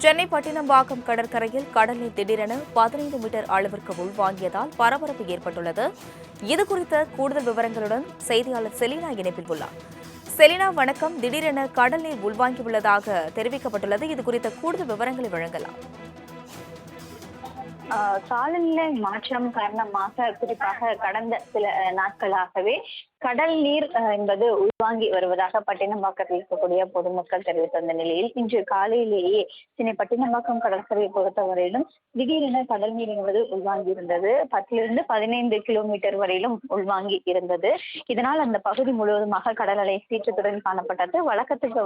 சென்னை பட்டினம்பாக்கம் கடற்கரையில் கடல் நீர் திடீரென 15 மீட்டர் அளவிற்கு உள்வாங்கியதால் பரபரப்பு ஏற்பட்டுள்ளது. இதுகுறித்த கூடுதல் விவரங்களுடன் செய்தியாளர் செலினா இணைப்பில் உள்ளார். செலினா, வணக்கம். திடீரென கடல் நீர் உள்வாங்கியுள்ளதாக தெரிவிக்கப்பட்டுள்ளது. இதுகுறித்த கூடுதல் விவரங்களை வழங்கலாம். காலநிலை மாற்றம் காரணமாக குறிப்பாக கடந்த சில நாட்களாகவே கடல் நீர் என்பது உள்வாங்கி வருவதாக பட்டினம்பாக்கத்தில் இருக்கக்கூடிய பொதுமக்கள் தெரிவித்த நிலையில் இன்று காலையிலேயே சென்னை பட்டினம்பாக்கம் கடற்கரையை பொறுத்தவரையிலும் திடீரென கடல் நீர் என்பது உள்வாங்கி இருந்தது. 10 15 கிலோமீட்டர் வரையிலும் உள்வாங்கி இருந்தது. இதனால் அந்த பகுதி முழுவதுமாக கடல் அலை சீற்றத்துடன் காணப்பட்டது. வழக்கத்துக்கு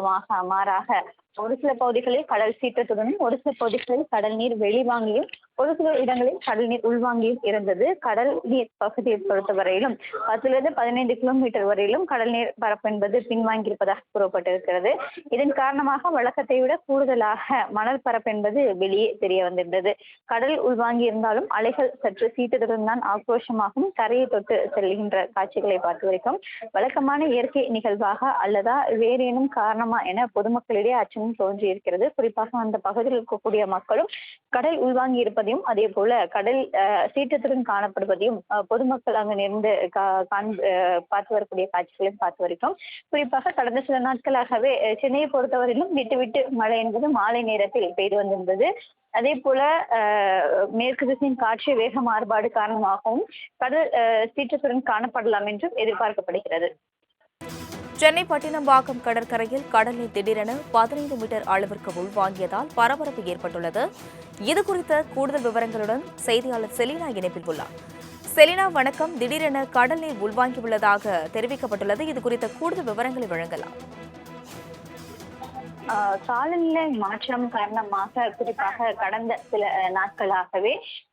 மாறாக ஒரு சில பகுதிகளில் கடல் சீற்றத்துடனும் ஒரு சில பகுதிகளில் கடல் நீர் வெளிவாங்கியும் ஒரு சில இடங்களில் கடல் நீர் உள்வாங்கியும் இருந்தது. கடல் நீர் பகுதியை பொறுத்தவரையிலும் 10 15 கிலோமீட்டர் வரையிலும் கடல் நீர் பரப்பு என்பது பின்வாங்கியிருப்பதாக கூறப்பட்டிருக்கிறது. இதன் காரணமாக வழக்கத்தை விட கூடுதலாக மணல் பரப்பு என்பது வெளியே தெரிய வந்திருந்தது. கடல் உள்வாங்கி இருந்தாலும் அலைகள் சற்று சீற்றத்துடன் தான் ஆக்ரோஷமாகவும் கரையை தொட்டு செல்கின்ற காட்சிகளை பார்த்து வரைக்கும் வழக்கமான இயற்கை நிகழ்வாக அல்லதா வேறேனும் காரணமா என பொதுமக்களிடையே அச்சமும் தோன்றியிருக்கிறது. குறிப்பாக அந்த பகுதியில் இருக்கக்கூடிய மக்களும் கடல் உள்வாங்கி இருப்பதையும் அதே போல கடல் சீற்றத்துடன் காணப்படுவதையும் பொதுமக்கள் அங்கு நேர்ந்து பார்த்து வரக்கூடிய காட்சிகளையும் பார்த்து வரைக்கும் குறிப்பாக கடந்த சில நாட்களாகவே சென்னையை பொறுத்தவரையிலும் விட்டு விட்டு மழை என்பது மாலை நேரத்தில் பெய்து வந்திருந்தது. அதே போல மேற்கு திசையின் காற்று வேக மாறுபாடு காரணமாகவும் கடல் சீற்றத்துடன் காணப்படலாம் என்றும் எதிர்பார்க்கப்படுகிறது. சென்னை பட்டினம்பாக்கம் கடற்கரையில் கடல் நீர் திடீரென 15 மீட்டர் அளவிற்கு உள்வாங்கியதால் பரபரப்பு ஏற்பட்டுள்ளது. இதுகுறித்த கூடுதல் விவரங்களுடன் செய்தியாளர் செலினா இணைப்பில் உள்ளார். செலினா, வணக்கம். திடீரென கடல் நீர் உள்வாங்கியுள்ளதாக தெரிவிக்கப்பட்டுள்ளது. இதுகுறித்த கூடுதல் விவரங்களை வழங்கலாம். காலநிலை மாற்றம் காரணமாக குறிப்பாக கடந்த சில நாட்களாகவே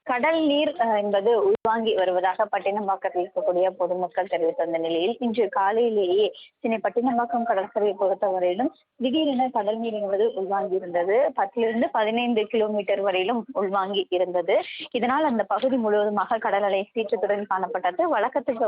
கடல் நீர் என்பது உள்வாங்கி வருவதாக பட்டினம்பாக்கத்தில் இருக்கக்கூடிய பொதுமக்கள் தெரிவித்த நிலையில் இன்று காலையிலேயே சென்னை பட்டினம்பாக்கம் கடற்கரையை பொறுத்தவரையிலும் திடீரென கடல் நீர் என்பது உள்வாங்கி இருந்தது. 10 15 கிலோமீட்டர் வரையிலும் உள்வாங்கி இருந்தது. இதனால் அந்த பகுதி முழுவதுமாக கடல் அலை சீற்றத்துடன் காணப்பட்டது. வழக்கத்துக்கு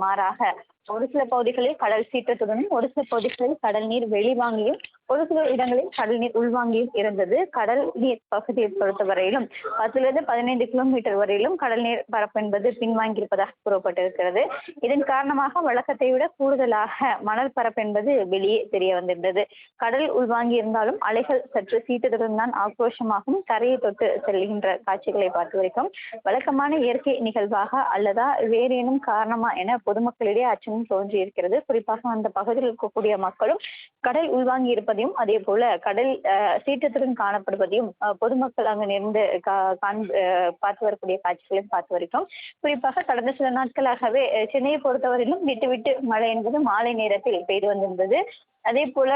மாறாக ஒரு சில பகுதிகளில் கடல் சீற்றத்துடனும் ஒரு சில பகுதிகளில் கடல் நீர் வெளிவாங்கியும் ஒரு சில இடங்களில் கடல் நீர் உள்வாங்கியும் இருந்தது. கடல் நீர் பகுதியை பொறுத்தவரையிலும் 10 15 கிலோமீட்டர் வரையிலும் கடல் நீர் பரப்பு என்பது பின்வாங்கியிருப்பதாக கூறப்பட்டிருக்கிறது. இதன் காரணமாக வழக்கத்தை விட கூடுதலாக மணல் பரப்பு என்பது வெளியே தெரிய வந்திருந்தது. கடல் உள்வாங்கி இருந்தாலும் அலைகள் சற்று சீற்றத்துடன் தான் ஆக்ரோஷமாகவும் கரையை தொட்டு செல்கின்ற காட்சிகளை பார்த்து வரைக்கும் வழக்கமான இயற்கை நிகழ்வாக அல்லதா வேறேனும் காரணமா என பொதுமக்களிடையே அச்சமும் தோன்றியிருக்கிறது. குறிப்பாக அந்த பகுதியில் இருக்கக்கூடிய மக்களும் கடல் உள்வாங்கி இருப்பதையும் அதே போல கடல் சீற்றத்துடன் காணப்படுவதையும் பொதுமக்கள் அங்கு நேர்ந்து பார்த்து வரக்கூடிய காட்சிகளையும் பார்த்து வரைக்கும் குறிப்பாக கடந்த சில நாட்களாகவே சென்னையை பொறுத்தவரையிலும் விட்டு விட்டு மழை என்பது மாலை நேரத்தில் பெய்து வந்திருந்தது. அதே போல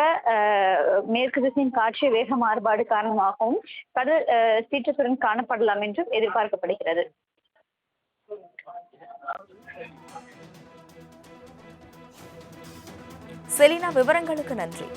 மேற்கு திசையின் காற்று வேக மாறுபாடு காரணமாகவும் கடல் சீற்றத்துடன் காணப்படலாம் என்றும் எதிர்பார்க்கப்படுகிறது. செலினா, விவரங்களுக்கு நன்றி.